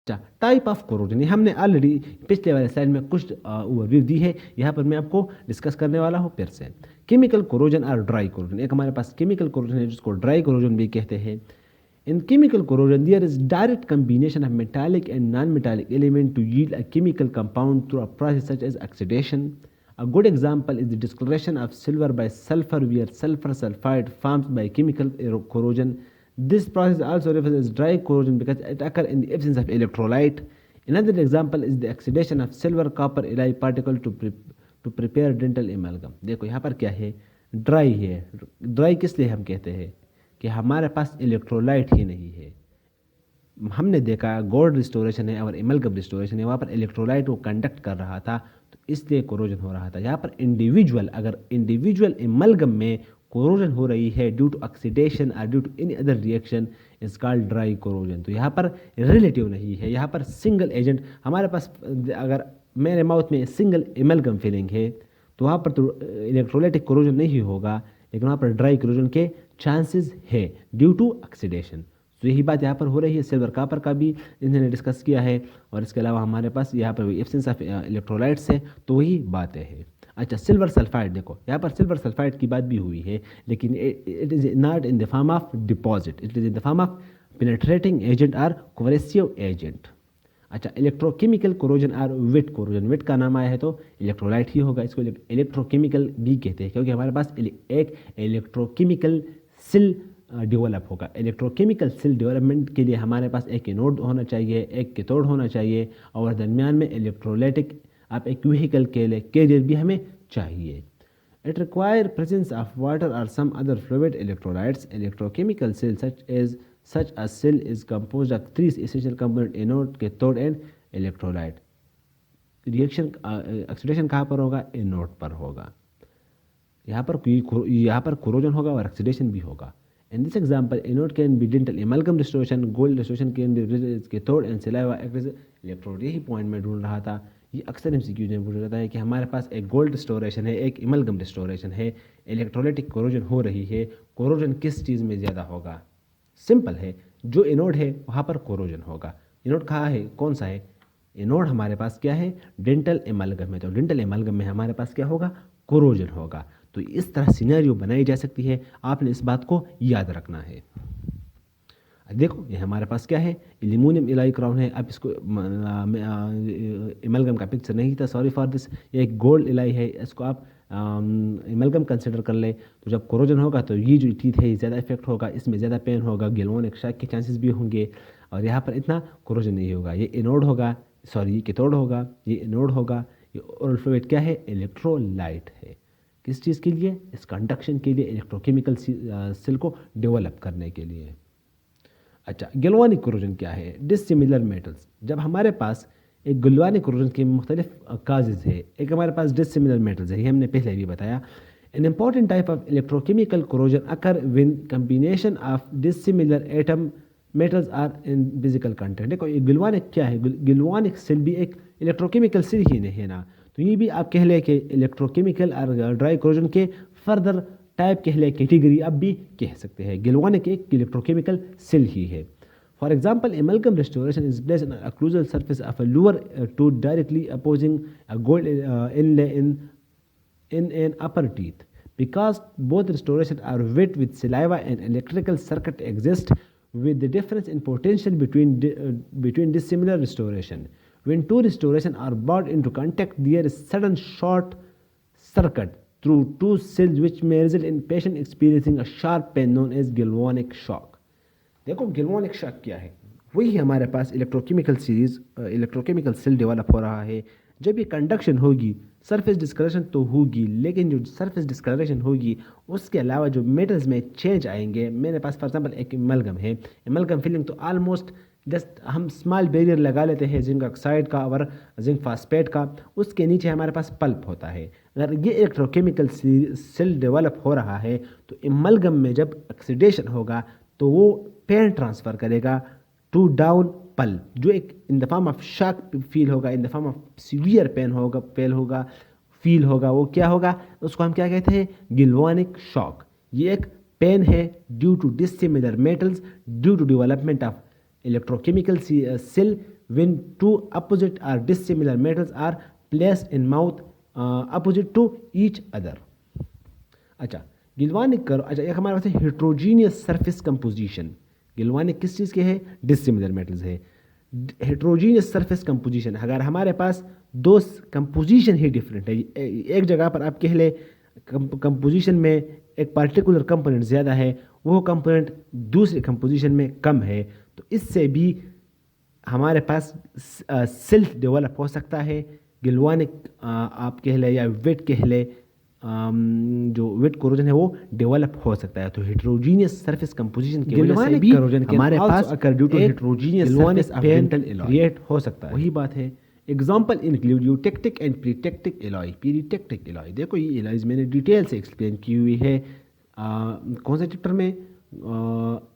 अच्छा, type of corrosion, ये हमने ऑलरेडी पिछले वाले स्लाइड में कुछ ओवरव्यू दी है, यहाँ पर मैं आपको डिस्कस करने वाला हूँ फिर से। केमिकल कोरोजन और ड्राई कोरोजन, एक हमारे पास केमिकल कोरोजन है जिसको ड्राई कोरोजन भी कहते हैं। In chemical corrosion, there is direct combination of metallic and non-metallic element to yield a chemical compound through a process such as oxidation. A good example is the discoloration of silver by sulfur, where sulfur sulfide forms by chemical corrosion. This process also refers as dry corrosion because it occurs in the absence of electrolyte. Another example is the oxidation of silver copper alloy particle to prepare dental amalgam. देखो यहाँ पर क्या है, dry है। Dry किस लिए हम कहते हैं कि हमारे पास इलेक्ट्रोलाइट ही नहीं है। हमने देखा गोल्ड रिस्टोरेशन है और एमलगम रिस्टोरेशन है, वहाँ पर इलेक्ट्रोलाइट वो कंडक्ट कर रहा था, तो इसलिए कोरोजन हो रहा था। यहाँ पर अगर इंडिविजुअल एमलगम में कोरोजन हो रही है ड्यू टू ऑक्सीडेशन और due to any other reaction is called dry corrosion. तो यहाँ पर रिलेटिव नहीं है, यहाँ पर सिंगल एजेंट हमारे पास, अगर मेरे माउथ में सिंगल एमलगम फिलिंग है तो वहाँ पर तो इलेक्ट्रोलाइटिक कोरोजन नहीं होगा, लेकिन वहाँ पर ड्राई कोरोजन के चांसेस है ड्यू टू ऑक्सीडेशन। तो यही बात यहाँ पर हो रही है। सिल्वर कापर का भी इन्होंने डिस्कस किया है, और इसके अलावा हमारे पास यहाँ पर एब्सेंस ऑफ इलेक्ट्रोलाइट्स है, तो वही बातें हैं। अच्छा, सिल्वर सल्फाइड, देखो यहाँ पर सिल्वर सल्फाइड की बात भी हुई है, लेकिन it is not in the form of deposit, it is in the form of penetrating agent और कोरेसिव एजेंट। अच्छा, इलेक्ट्रोकेमिकल कोरोजन और वेट कोरोजन, वेट का नाम आया है तो इलेक्ट्रोलाइट ही होगा, इसको इलेक्ट्रोकेमिकल भी कहते हैं, क्योंकि हमारे पास एक इलेक्ट्रोकेमिकल सेल डेवलप होगा। इलेक्ट्रोकेमिकल सेल डेवलपमेंट के लिए हमारे पास एक एनोड होना चाहिए, एक कैथोड होना चाहिए, और दरमियान में इलेक्ट्रोलाइटिक आप एक व्हीकल के लिए कैरियर भी हमें चाहिए। It require presence of water और some other fluid electrolytes. Electrochemical cell such a cell is composed of three essential components: anode, cathode and electrolyte. Reaction oxidation कहाँ पर होगा, एनोड पर होगा। यहाँ पर कोरोजन होगा और ऑक्सीडेशन भी होगा। In this example, anode can be dental amalgam restoration, gold restoration can be cathode and saliva act as electrode। यही पॉइंट मैं ढूंढ रहा था, ये अक्सर MCQ में पूछ जाता है कि हमारे पास एक गोल्ड रिस्टोरेशन है, एक एमलगम रिस्टोरेशन है, इलेक्ट्रोलाइटिक कोरोजन हो रही है, कोरोजन किस चीज़ में ज़्यादा होगा? सिंपल है, जो एनोड है वहाँ पर कोरोजन होगा। एनोड कहाँ है, कौन सा है? एनोड हमारे पास क्या है, डेंटल एमलगम है, तो डेंटल एमलगम में हमारे पास क्या होगा, कोरोजन होगा। तो इस तरह सिनेरियो बनाई जा सकती है, आपने इस बात को याद रखना है। देखो ये हमारे पास क्या है, एल्यूमिनियम एलॉय क्राउन है। अब इसको एमलगम का पिक्चर नहीं था, सॉरी फॉर दिस, ये एक गोल्ड एलॉय है, इसको आप एमलगम कंसिडर कर ले। तो जब कोरोजन होगा तो ये जो टीथ है ज़्यादा इफेक्ट होगा, इसमें ज़्यादा पेन होगा, गैल्वेनिक शॉक के चांसेस भी होंगे, और यहाँ पर इतना कोरोजन नहीं होगा। ये एनोड होगा, सॉरी ये कैथोड होगा, ये एनोड होगा, ये ओरल फ्लूइड क्या है, इलेक्ट्रोलाइट है। किस चीज़ के लिए, इस कंडक्शन के लिए, इलेक्ट्रोकेमिकल सेल को डेवलप करने के लिए। अच्छा, गैल्वेनिक कोरोजन क्या है, डिसिमिलर मेटल्स। जब हमारे पास एक गैल्वेनिक कोरोजन के मुख्तलिफ काजेज़ है, एक हमारे पास डिसिमिलर मेटल्स है, ये हमने पहले भी बताया। An important type of electrochemical corrosion occur when combination of dissimilar atom metals are in physical content. देखो ये गैल्वेनिक क्या है, गैल्वेनिक सेल भी एक इलेक्ट्रोकेमिकल सेल ही नहीं है ना, तो ये भी आप कह लें कि इलेक्ट्रोकेमिकल और ड्राई कोरोजन के फर्दर टाइप कह लें, कैटेगरी आप भी कह सकते हैं। गैल्वेनिक एक इलेक्ट्रोकेमिकल सेल ही है। For example, amalgam restoration is placed on a occlusal surface of a lower tooth directly opposing a gold inlay in an upper teeth. Because both restorations are wet with saliva and electrical circuit exist with the difference in potential between dissimilar restoration. When two restorations are brought into contact, there is sudden short circuit through two cells which may result in patient experiencing a sharp pain known as galvanic shock. देखो galvanic shock क्या है, वही हमारे पास electrochemical cell develop हो रहा है। जब ये कंडक्शन होगी, सरफेस डिस्कलरेशन तो होगी, लेकिन जो सरफेस डिस्कलरेशन होगी उसके अलावा जो मेटल्स में चेंज आएंगे। मेरे पास फॉर एग्जांपल एक एमलगम है, एमलगम फिलिंग तो ऑलमोस्ट जस्ट हम स्मॉल बैरियर लगा लेते हैं जिंक ऑक्साइड का और जिंक फास्फेट का, उसके नीचे हमारे पास पल्प होता है। अगर ये इलेक्ट्रोकेमिकल सेल डेवलप हो रहा है तो एमलगम में जब ऑक्सीडेशन होगा तो वो पेन ट्रांसफ़र करेगा टू डाउन पल्प, जो एक in the form of shock feel होगा, in the form of severe pain होगा, फील होगा। वो क्या होगा, उसको हम क्या कहते हैं, गैल्वेनिक शॉक। ये एक पेन है due to dissimilar metals, due to development of electrochemical cell when two opposite or dissimilar metals are placed in mouth opposite to each other. अच्छा, गिल्वानिक करो। अच्छा, एक हमारे पास है हेट्रोजीनियस सरफेस कंपोजिशन। गिल्वानिक किस चीज़ के है? डिसिमिलर मेटल्स है। हेट्रोजीनियस सरफेस कंपोजिशन, अगर हमारे पास दो कंपोजिशन ही डिफरेंट है, एक जगह पर आप कह ले कंपोजिशन में एक पार्टिकुलर कंपोनेंट ज़्यादा है, वो कंपोनेंट दूसरे कंपोजिशन में कम है, तो इससे भी हमारे पास सेल्फ डेवलप हो सकता है। गिल्वानिक आप कह ले या वेट कह ले, जो वेट कोरोजन है वो डेवलप हो सकता है। तो हेट्रोजीनियस सरफेस कंपोजिशन की वजह से भी हमारे पास due to heterogeneous surface pain create हो सकता है। वही बात है। Example include eutectic and peritectic alloy. Peritectic alloy, देखो ये एलॉयज मैंने डिटेल से एक्सप्लेन की हुई है कौन से चैप्टर में,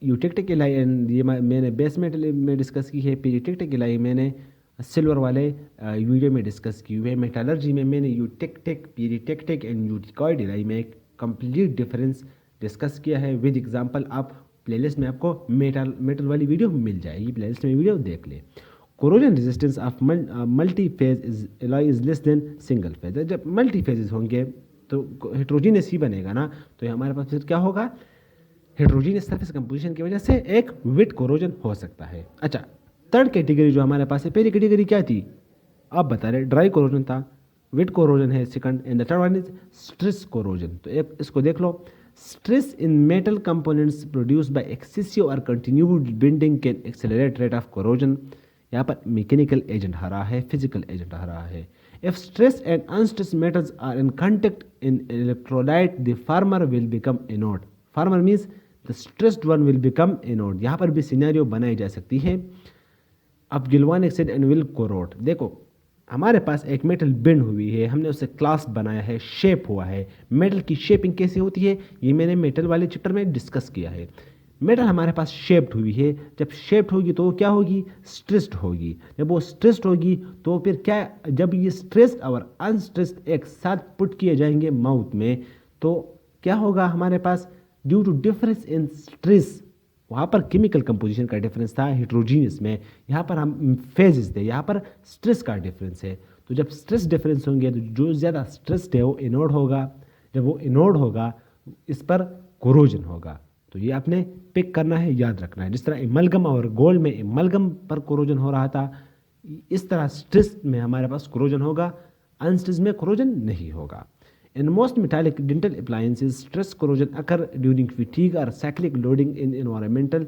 यूटेक्टिक एलॉय एंड ये मैंने बेस मेटल में डिस्कस की है। प्रीटेक्टिक एलॉय मैंने सिल्वर वाले वीडियो में डिस्कस की हुई है। मेटालर्जी में मैंने यूटेक्टिक, पीरिटेक्टिक एंड यूटिकॉइड एलॉय में एक कंप्लीट डिफरेंस डिस्कस किया है विद एग्जांपल। आप प्लेलिस्ट में आपको मेटल वाली वीडियो मिल जाएगी, प्लेलिस्ट में वीडियो देख लें। Corrosion resistance of multi phase alloy is less than single phase. जब मल्टी फेजेस होंगे तो हेट्रोजीनियस ही बनेगा ना, तो हमारे पास फिर क्या होगा? हेट्रोजीनियस सरफेस कंपोजिशन की वजह से एक विट कोरोजन हो सकता है। अच्छा, थर्ड कैटेगरी जो हमारे पास है, पहली कैटेगरी क्या थी आप बता रहे? ड्राई कोरोजन था, विट कोरोजन है second, and the third one is stress corrosion. तो एक इसको देख लो। Stress in metal components produced by excessive और continued bending can accelerate rate of corrosion. यहाँ पर मैकेनिकल एजेंट आ रहा है, फिजिकल एजेंट आ रहा है। If stress and unstress metals are in contact in electrolyte, the former will become anode. Former means the stressed one will become anode. यहाँ पर भी सिनेरियो बनाई जा सकती है। अब galvanic acid and will corrode, देखो हमारे पास एक मेटल बेंड हुई है, हमने उससे क्लास बनाया है, शेप हुआ है। मेटल की शेपिंग कैसे होती है ये मैंने मेटल वाले चैप्टर में डिस्कस किया है। मेटल हमारे पास शेप्ड हुई है, जब शेप्ड होगी तो क्या होगी? स्ट्रेस्ड होगी। जब वो स्ट्रेस्ड होगी तो फिर क्या, जब ये स्ट्रेस्ड और अनस्ट्रेस्ड एक साथ पुट किए जाएंगे माउथ में, तो क्या होगा हमारे पास? Due to difference in stress, वहाँ पर केमिकल कंपोजिशन का डिफरेंस था हेट्रोजीनियस में, यहाँ पर हम फेजेस थे, यहाँ पर स्ट्रेस का डिफरेंस है। तो जब स्ट्रेस डिफरेंस होंगे तो जो ज़्यादा स्ट्रेस्ड है वो इनोड होगा, जब वो इनोड होगा इस पर कोरोजन होगा। तो ये आपने पिक करना है, याद रखना है। जिस तरह एमलगम और गोल्ड में एमलगम पर कोरोजन हो रहा था, इस तरह स्ट्रेस में हमारे पास कोरोजन होगा, अनस्ट्रेस में कोरोजन नहीं होगा। In most metallic dental appliances, stress corrosion occur during fatigue or cyclic loading in environmental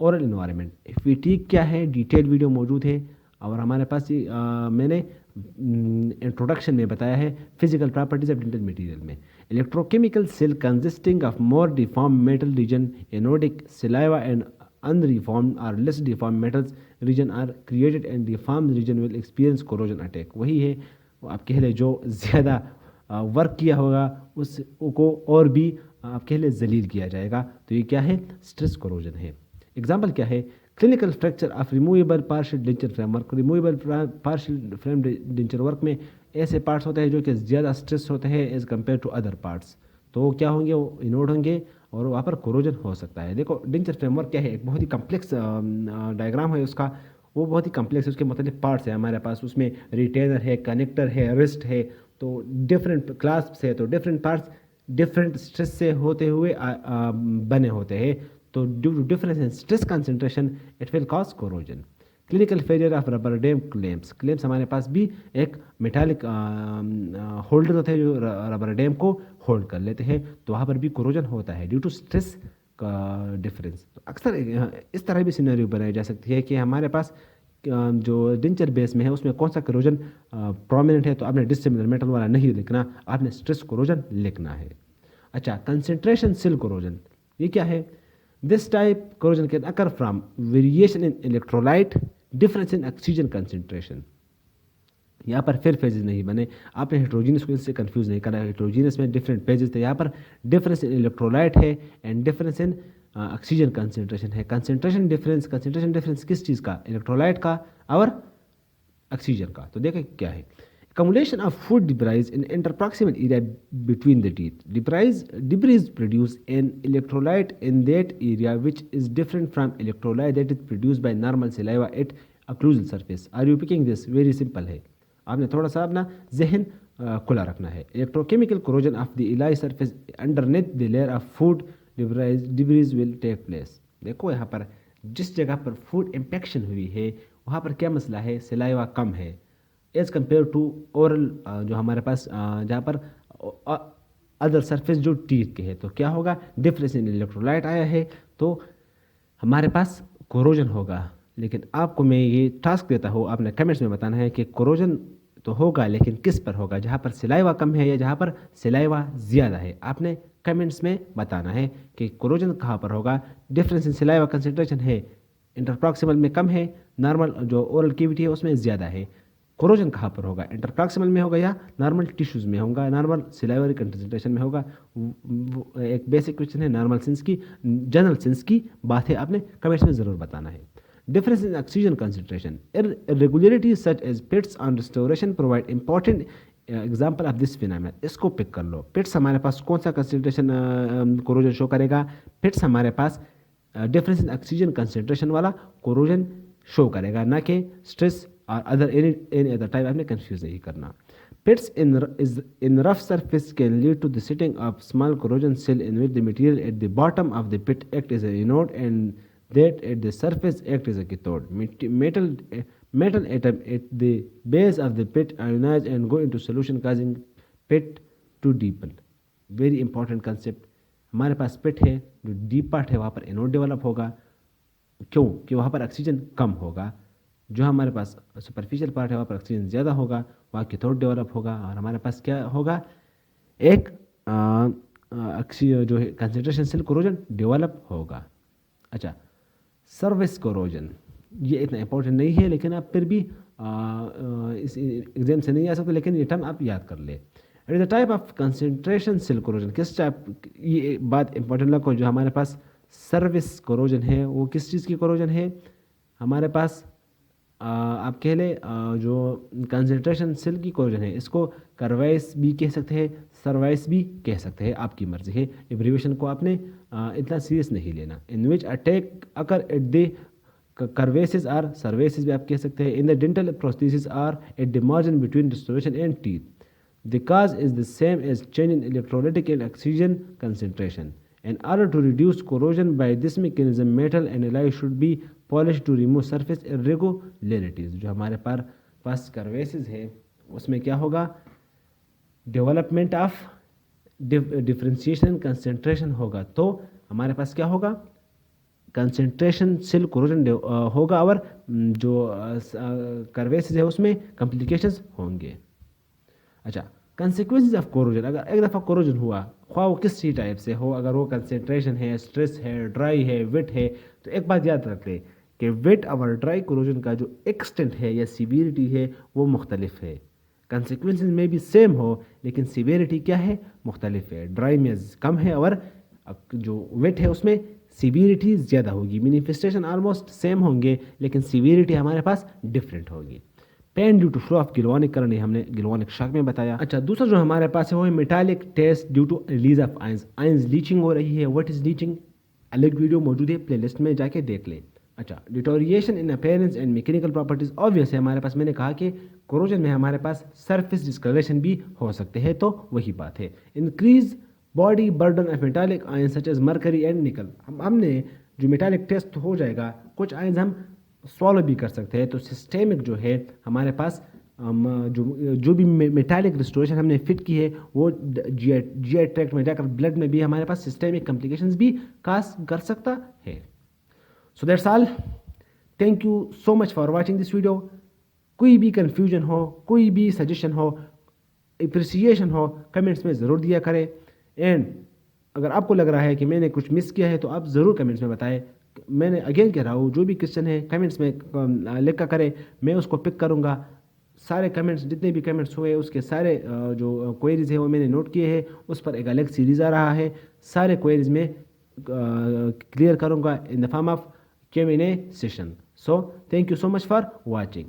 oral environment. Fatigue क्या है? डिटेल वीडियो मौजूद है और हमारे पास मैंने इंट्रोडक्शन में बताया है physical properties of dental material में। Electrochemical cell consisting of more deform metal region, anodic saliva and unreformed or less deformed metals region are created and deformed region will experience corrosion attack। वही है, आप कह ले जो ज़्यादा work किया होगा उसको और भी आप कह ले जलील किया जाएगा। तो ये क्या है? स्ट्रेस कोरोजन है। एग्जांपल क्या है? Clinical fracture of removable partial denture framework. Removable partial frame denture work में ऐसे पार्ट्स होते हैं जो कि ज़्यादा स्ट्रेस होते हैं as compare to other parts, तो क्या होंगे? वो इनोड होंगे और वहाँ पर कोरोजन हो सकता है। देखो डेंचर फ्रेमवर्क क्या है? एक बहुत ही कम्प्लेक्स डायग्राम है उसका, वो बहुत ही कम्प्लेक्स है, उसके मतलब पार्ट्स है हमारे पास, उसमें रिटेनर है, कनेक्टर है, रिस्ट है, तो डिफरेंट क्लास से, तो डिफरेंट पार्ट्स डिफरेंट स्ट्रेस से होते हुए बने होते हैं। तो due to difference in stress concentration it will cause corrosion. Clinical failure of rubber dam clamps. Clamps हमारे पास भी एक मेटालिक होल्डर होते हैं जो रबर डैम को होल्ड कर लेते हैं, तो वहाँ पर भी कोरोजन होता है ड्यू टू स्ट्रेस का डिफरेंस। तो अक्सर इस तरह भी सिनेरियो बनाई जा सकती है कि हमारे पास जो डेंचर बेस में है उसमें कौन सा कोरोजन प्रोमिनेंट है, तो आपने डिसिमिलर मेटल वाला नहीं लिखना, आपने स्ट्रेस कोरोजन लिखना है। अच्छा, कंसंट्रेशन सेल कोरोजन, ये क्या है? This type corrosion can occur from variation in electrolyte, difference in oxygen concentration. यहाँ पर फिर फेजेस नहीं बने, आपने हेट्रोजीनियस को इससे कंफ्यूज नहीं करना। हेट्रोजीनियस में डिफरेंट फेजेस थे, यहाँ पर डिफरेंस इन इलेक्ट्रोलाइट है and difference in oxygen concentration है। कंसंट्रेशन डिफरेंस किस चीज़ का? इलेक्ट्रोलाइट का और ऑक्सीजन का। तो देखें क्या है। Accumulation of food debris in interproximal area between the teeth. Debris produce an electrolyte in that area which is different from electrolyte that is produced by normal saliva at occlusal surface. Are you picking this? Very simple है, आपने थोड़ा सा अपना जहन खुला रखना है। Electrochemical corrosion of the alloy surface underneath the layer of food debris will take place. देखो यहाँ पर जिस जगह पर फूड इम्पेक्शन हुई है वहाँ पर क्या मसला है, सिलाइवा कम है एज़ कम्पेयर टू ओरल, जो हमारे पास जहाँ पर अदर सरफेस जो टीथ के है। तो क्या होगा, डिफरेंस इन इलेक्ट्रोलाइट आया है तो हमारे पास कोरोजन होगा। लेकिन आपको मैं ये टास्क देता हूँ, आपने कमेंट्स में बताना है कि कोरोजन तो होगा लेकिन किस पर होगा, जहाँ पर सिलाइवा कम है या जहाँ पर सिलाइवा ज़्यादा है। आपने कमेंट्स में बताना है कि कोरोजन कहाँ पर होगा। डिफरेंस इन सिलाइवा कंसंट्रेशन है, इंटरप्रॉक्सिमल में कम है, नॉर्मल जो ओरल कैविटी है उसमें ज़्यादा है। कोरोजन कहाँ पर होगा, इंटरप्रॉक्सिमल में होगा या नॉर्मल टिश्यूज़ में होगा, नॉर्मल सिलाइवरी कंसंट्रेशन में होगा। एक बेसिक क्वेश्चन है, नॉर्मल सेंस की, जनरल सेंस की बात है, आपने कमेंट्स में ज़रूर बताना है। Difference in oxygen concentration. Irregularities such as pits on restoration provide important example of this phenomenon. इसको पिक कर लो। पिट्स हमारे पास कौन सा कंसंट्रेशन कोरोजन शो करेगा, पिट्स हमारे पास डिफरेंस इन ऑक्सीजन कंसंट्रेशन वाला कोरोजन शो करेगा, ना कि स्ट्रेस और अदर एनी अदर टाइप। आपने कंफ्यूज नहीं करना। Pits in rough surface can lead to the setting of small corrosion cell in which the material at the bottom of the pit act as a anode and that at the surface act as a cathode. Metal atom at the base of the pit ionize and go into solution causing pit to deepen. Very important concept. हमारे पास पिट है, जो deep part है वहाँ पर anode develop होगा। क्यों? कि वहाँ पर ऑक्सीजन कम होगा। जो हमारे पास सुपरफिशियल पार्ट है वहाँ पर ऑक्सीजन ज़्यादा होगा, वहाँ कैथोड डेवलप होगा और हमारे पास क्या होगा, एक जो है कंसंट्रेशन सेल कोरोजन डेवलप होगा। अच्छा, सर्विस कोरोजन ये इतना इंपॉर्टेंट नहीं है, लेकिन आप फिर भी इस एग्जाम से नहीं आ सकते, लेकिन ये टर्म आप याद कर ले। It is the type of concentration cell corrosion. किस टाइप, ये बात इंपॉर्टेंट लगो, जो हमारे पास सर्विस कोरोजन है वो किस चीज़ की कोरोजन है, हमारे पास आप कह ले जो कंसंट्रेशन सेल की कोरोजन है, इसको करवाइस भी कह सकते हैं, सर्वाइस भी कह सकते हैं, आपकी मर्जी है। एब्रीवेशन को आपने इतना सीरियस नहीं लेना। In which attack occur at the curvaceous और सर्वेसिस भी आप कह सकते हैं। In the dental prosthesis or at the margin between restoration and teeth. The cause is the same as change in electrolytic and oxygen concentration. In order to reduce corrosion by this mechanism, metal and alloy should be polished to remove surface irregularities. जो हमारे पास curvaceous है उसमें क्या होगा, development of differentiation concentration होगा, तो हमारे पास क्या होगा, कंसंट्रेशन सेल कोरोजन होगा और जो कर्वेसिस है उसमें कॉम्प्लिकेशंस होंगे। अच्छा, कंसिक्वेंसेस ऑफ कोरोजन। अगर एक दफ़ा कोरोजन हुआ, ख्वाह वो किसी टाइप से हो, अगर वो कंसंट्रेशन है, स्ट्रेस है, ड्राई है, वेट है, तो एक बात याद रख ले कि वेट और ड्राई कोरोजन का जो एक्सटेंट है या सीवियरिटी है वो मुख्तलिफ है। कंसिक्वेंसेस में भी सेम हो लेकिन सीवियरिटी क्या है, मुख्तलिफ है। ड्राई में कम है और जो वेट है उसमें सीवियरिटी ज़्यादा होगी। मैनिफेस्टेशन ऑलमोस्ट सेम होंगे लेकिन सीवियरिटी हमारे पास डिफरेंट होगी। Pain due to flow of galvanic current, हमने गिलवानिक शॉक में बताया। अच्छा, दूसरा जो हमारे पास है वो है metallic taste due to release of ions. Ions leaching हो रही है। व्हाट इज लीचिंग, अलग वीडियो मौजूद है, प्लेलिस्ट में जाके देख लें। अच्छा, deterioration in appearance and mechanical properties. Obvious है, हमारे पास मैंने कहा कि कोरोजन में हमारे पास सरफेस डिस्कलरेशन भी हो सकते हैं, तो वही बात है। Increase body burden of metallic ions such as mercury and nickel. हमने जो मेटालिक टेस्ट हो जाएगा, कुछ आयंस हम सॉल्व भी कर सकते हैं। तो सिस्टेमिक जो है हमारे पास जो भी मेटालिक रिस्टोरेशन हमने फिट की है वो जीआई ट्रैक्ट में जाकर ब्लड में भी हमारे पास सिस्टेमिक कॉम्प्लिकेशंस भी काज कर सकता है। So that's all. Thank you so much for watching this video. कोई भी कन्फ्यूजन हो, कोई भी सजेशन हो, अप्रिसिएशन हो, कमेंट्स में ज़रूर दिया करें। एंड अगर आपको लग रहा है कि मैंने कुछ मिस किया है तो आप ज़रूर कमेंट्स में बताएं। मैंने अगेन कह रहा हूँ, जो भी क्वेश्चन है कमेंट्स में लिख कर करें, मैं उसको पिक करूँगा। सारे कमेंट्स, जितने भी कमेंट्स हुए उसके सारे जो क्वेरीज है वो मैंने नोट किए हैं, उस पर एक अलग सीरीज़ आ रहा है। सारे क्वेरीज में क्लियर करूँगा इन the form of Q&A session. So thank you so much for watching.